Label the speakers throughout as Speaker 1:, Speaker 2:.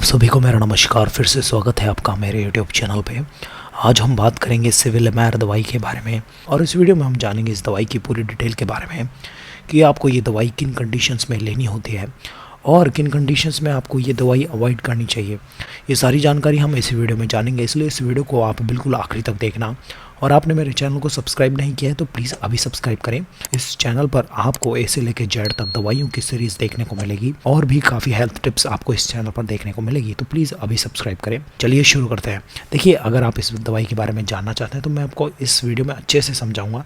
Speaker 1: सभी को मेरा नमस्कार। फिर से स्वागत है आपका मेरे यूट्यूब चैनल पे। आज हम बात करेंगे सिविलमेर दवाई के बारे में और इस वीडियो में हम जानेंगे इस दवाई की पूरी डिटेल के बारे में कि आपको ये दवाई किन कंडीशंस में लेनी होती है और किन कंडीशंस में आपको ये दवाई अवॉइड करनी चाहिए। ये सारी जानकारी हम इस वीडियो में जानेंगे, इसलिए इस वीडियो को आप बिल्कुल आखिरी तक देखना। और आपने मेरे चैनल को सब्सक्राइब नहीं किया है तो प्लीज़ अभी सब्सक्राइब करें। इस चैनल पर आपको ए से लेकर जेड तक दवाइयों की सीरीज़ देखने को मिलेगी और भी काफ़ी हेल्थ टिप्स आपको इस चैनल पर देखने को मिलेगी, तो प्लीज़ अभी सब्सक्राइब करें। चलिए शुरू करते हैं। देखिए, अगर आप इस दवाई के बारे में जानना चाहते हैं तो मैं आपको इस वीडियो में अच्छे से समझाऊंगा।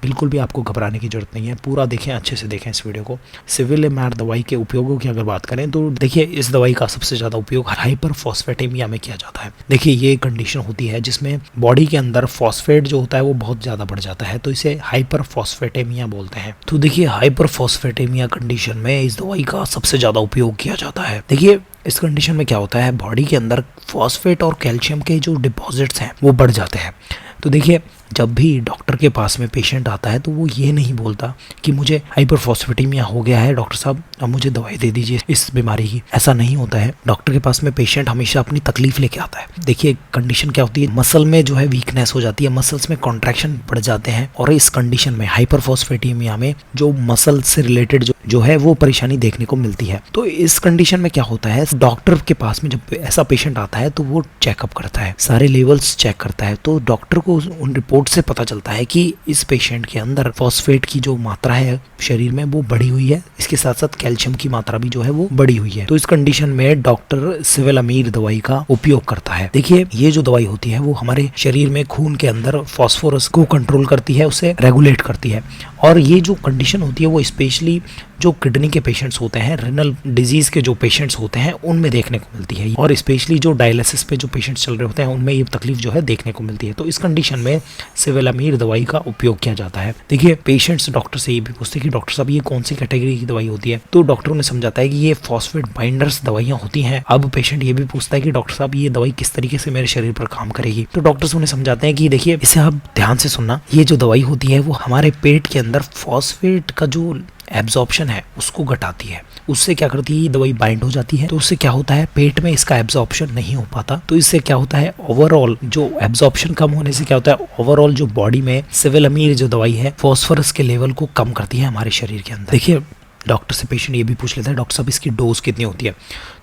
Speaker 1: बिल्कुल भी आपको घबराने की ज़रूरत नहीं है, पूरा देखें, अच्छे से देखें इस वीडियो को। सिविलमेर दवाई के उपयोगों की अगर बात करें तो देखिए, इस दवाई का सबसे ज़्यादा उपयोग हाइपरफॉस्फेटेमिया में किया जाता है। देखिए, ये कंडीशन होती है जिसमें बॉडी के अंदर फॉस्फेट जो होता है वो बहुत ज़्यादा बढ़ जाता है, तो इसे हाइपरफॉस्फेटेमिया बोलते हैं। तो देखिए, हाइपरफॉस्फेटेमिया कंडीशन में इस दवाई का सबसे ज़्यादा उपयोग किया जाता है। देखिए, इस कंडीशन में क्या होता है, बॉडी के अंदर फॉस्फेट और कैल्शियम के जो डिपॉजिट्स हैं वो बढ़ जाते हैं। तो देखिए, जब भी डॉक्टर के पास में पेशेंट आता है तो वो ये नहीं बोलता कि मुझे हाइपरफॉस्फेटेमिया हो गया है, डॉक्टर साहब अब मुझे दवाई दे दीजिए इस बीमारी की। ऐसा नहीं होता है। डॉक्टर के पास में पेशेंट हमेशा अपनी तकलीफ लेके आता है। देखिए, कंडीशन क्या होती है, मसल में जो है वीकनेस हो जाती है, मसल्स में कॉन्ट्रैक्शन बढ़ जाते हैं और इस कंडीशन में हाइपरफॉस्फेटेमिया में जो मसल से रिलेटेड जो है वो परेशानी देखने को मिलती है। तो इस कंडीशन में क्या होता है, डॉक्टर के पास में जब ऐसा पेशेंट आता है तो वो चेकअप करता है, सारे लेवल्स चेक करता है, तो डॉक्टर को उन रिपोर्ट से पता चलता है कि इस पेशेंट के अंदर फॉस्फेट की जो मात्रा है शरीर में वो बढ़ी हुई है, इसके साथ साथ कैल्शियम की मात्रा भी जो है वो बढ़ी हुई है। तो इस कंडीशन में डॉक्टर सिविलमेर दवाई का उपयोग करता है। देखिए, ये जो दवाई होती है वो हमारे शरीर में खून के अंदर फास्फोरस को कंट्रोल करती है, उसे रेगुलेट करती है। और ये जो कंडीशन होती है वो स्पेशली जो किडनी के पेशेंट्स होते हैं, रेनल डिजीज के जो पेशेंट्स होते हैं उनमें देखने को मिलती है, और स्पेशली जो डायलिसिस पे जो पेशेंट्स चल रहे होते हैं उनमें ये तकलीफ जो है देखने को मिलती है। तो इस कंडीशन में सिविलमेर दवाई का उपयोग किया जाता है। देखिए, पेशेंट्स डॉक्टर से ये भी पूछते हैं कि डॉक्टर साहब ये कौन सी कैटेगरी की दवाई होती है, तो डॉक्टर उन्हें समझाता है कि ये फॉस्फेट बाइंडर्स दवाइयाँ होती हैं। अब पेशेंट ये भी पूछता है कि डॉक्टर साहब ये दवाई किस तरीके से मेरे शरीर पर काम करेगी, तो डॉक्टर्स उन्हें समझाते हैं कि देखिए, इसे आप ध्यान से सुनना, ये जो दवाई होती है वो हमारे पेट के अंदर फॉस्फेट का जो एब्जॉर्प्शन है उसको घटाती है। उससे क्या करती है, ये दवाई बाइंड हो जाती है, तो उससे क्या होता है, पेट में इसका एब्जॉर्प्शन नहीं हो पाता। तो इससे क्या होता है, ओवरऑल जो एब्जॉर्प्शन कम होने से क्या होता है, ओवरऑल जो बॉडी में सिविलमेर जो दवाई है फॉस्फोरस के लेवल को कम करती है हमारे शरीर के अंदर। देखिए, डॉक्टर से पेशेंट ये भी पूछ लेता है डॉक्टर साहब इसकी डोज कितनी होती है,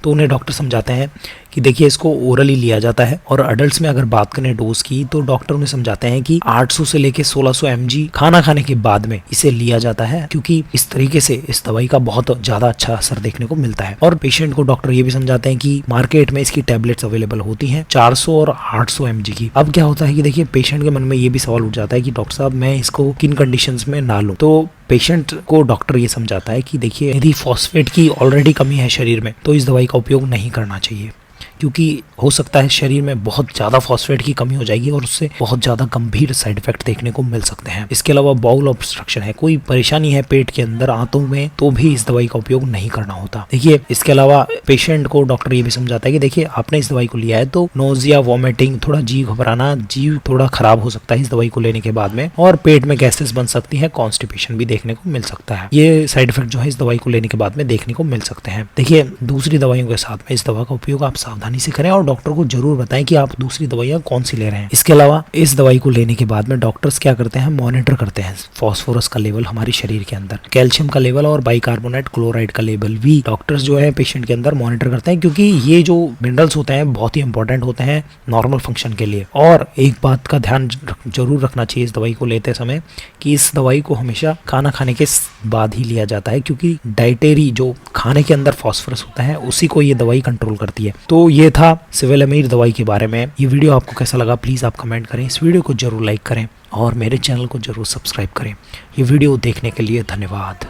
Speaker 1: तो उन्हें डॉक्टर समझाते हैं कि देखिए, इसको ओरली लिया जाता है। और अडल्ट्स में अगर बात करें डोज की तो डॉक्टर उन्हें समझाते हैं कि 800 से लेके 1600 mg खाना खाने के बाद में इसे लिया जाता है, क्योंकि इस तरीके से इस दवाई का बहुत ज्यादा अच्छा असर देखने को मिलता है। और पेशेंट को डॉक्टर ये भी समझाते हैं कि मार्केट में इसकी टैबलेट्स अवेलेबल होती हैं 400 और 800 mg की। अब क्या होता है कि देखिए, पेशेंट के मन में ये भी सवाल उठ जाता है कि डॉक्टर साहब मैं इसको किन कंडीशंस में ना लूं, तो पेशेंट को डॉक्टर ये समझाता है कि देखिए, यदि फॉस्फेट की ऑलरेडी कमी है शरीर में तो इस दवाई का उपयोग नहीं करना चाहिए, क्योंकि हो सकता है शरीर में बहुत ज़्यादा फॉस्फेट की कमी हो जाएगी और उससे बहुत ज़्यादा गंभीर साइड इफेक्ट देखने को मिल सकते हैं। इसके अलावा बाउल ऑब्स्ट्रक्शन है, कोई परेशानी है पेट के अंदर, आंतों में, तो भी इस दवाई का उपयोग नहीं करना होता। देखिए, इसके अलावा पेशेंट को डॉक्टर ये भी समझाता है कि देखिए, आपने इस दवाई को लिया है तो नोजिया, वॉमिटिंग, थोड़ा जीव घबराना, जीव थोड़ा खराब हो सकता है इस दवाई को लेने के बाद में, और पेट में गैसेस बन सकती है, कॉन्स्टिपेशन भी देखने को मिल सकता है। ये साइड इफेक्ट जो है इस दवाई को लेने के बाद में देखने को मिल सकते हैं। देखिए, दूसरी दवाइयों के साथ में इस दवा का उपयोग आप सावधानी से करें और डॉक्टर को जरूर बताएं कि आप दूसरी दवाइयां कौन सी ले रहे हैं। इसके अलावा इस दवाई को लेने के बाद में डॉक्टर्स क्या करते हैं, मॉनिटर करते हैं फास्फोरस का लेवल हमारे शरीर के अंदर, कैल्शियम का लेवल और बाइकार्बोनेट क्लोराइड का लेवल भी डॉक्टर्स जो है पेशेंट के अंदर मॉनिटर करते हैं, क्योंकि ये जो मिनरल्स होते हैं बहुत ही इंपॉर्टेंट होते हैं नॉर्मल फंक्शन के लिए। और एक बात का ध्यान जरूर रखना चाहिए इस दवाई को लेते समय कि इस दवाई को हमेशा खाना खाने के बाद ही लिया जाता है, क्योंकि डाइटरी जो खाने के अंदर फास्फोरस होता है उसी को ये दवाई कंट्रोल करती है। तो ये था सिविलमेर दवाई के बारे में। ये वीडियो आपको कैसा लगा प्लीज़ आप कमेंट करें, इस वीडियो को जरूर लाइक करें और मेरे चैनल को जरूर सब्सक्राइब करें। ये वीडियो देखने के लिए धन्यवाद।